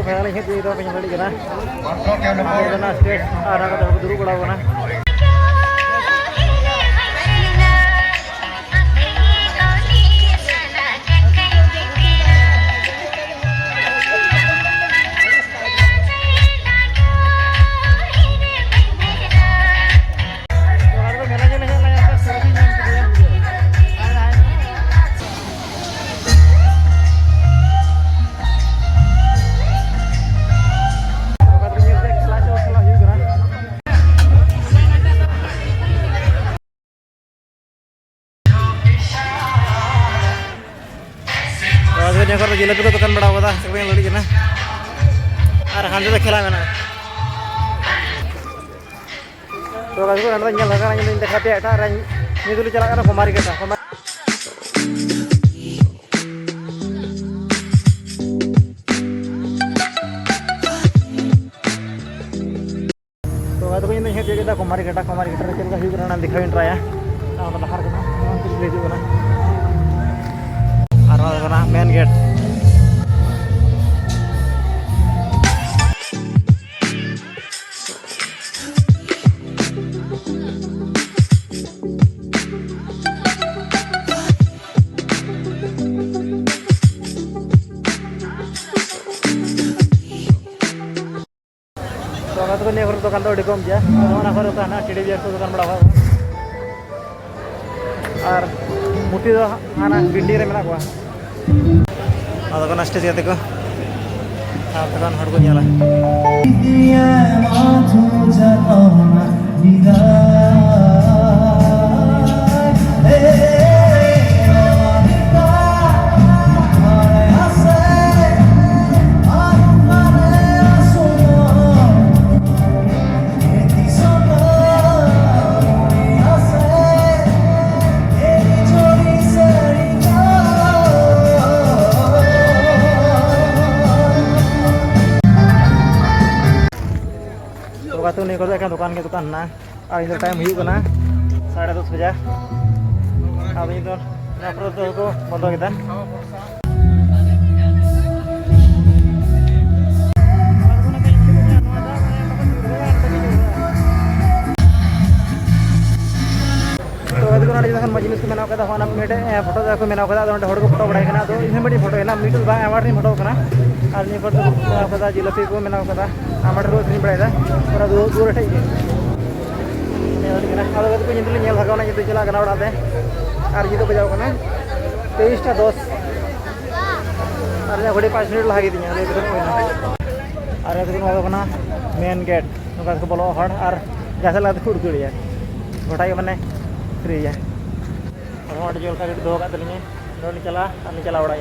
ᱢᱮᱞᱟ ᱦᱮᱡ ᱫᱚ ᱵᱟᱹᱧ ᱞᱟᱹᱭ ᱠᱟᱱᱟ ᱚᱱᱟ ᱥᱴᱮᱡ ᱟᱨ ᱚᱱᱟ ᱠᱚ ᱫᱩᱲᱩᱵ ᱵᱟᱲᱟᱣ ᱠᱟᱱᱟ जिलेबी को दुकान बड़ा होगा सब लड़ी के ना और हांडे तो खेला मेना तो गाइस को अंदर nyal लगा नहीं दिखाते एटा रे निदुली चला करना कुमारी केटा तो गाइस को इन हेड जगह कुमारी केटा रे चल का हिग रना दिखाइन ट्राया ना तो लहर करना तो ले जो ना और ना मेन गेट तो ने दुकान तो कम गया टीडीबीएस दुकान बड़ा और मुटी तो हाँ गिंडी रे मेना को स्टेज को दुकान हर को ñala तो नहीं कर दुकान ना और इन टाइम होना 10:30 बजे अब इन को बंद किया तो जिनिस को मेना फोटो को मेना को फोटो बड़ा तो इन बड़ी फोटो है मीटल बार फोटो और नहीं जिलेबी को मेना आमार रोज बड़ा और दूर ठेज को निदुली भागना जो चला ओड़ाते और जी बजाव 23:10 और घड़ी 5 मिनट लगे और मेन गेट नौका को बोलो और जैसे लगे को उड़कड़िया गोटा माने फ्री है और जोल का दो चला चला ओड़ा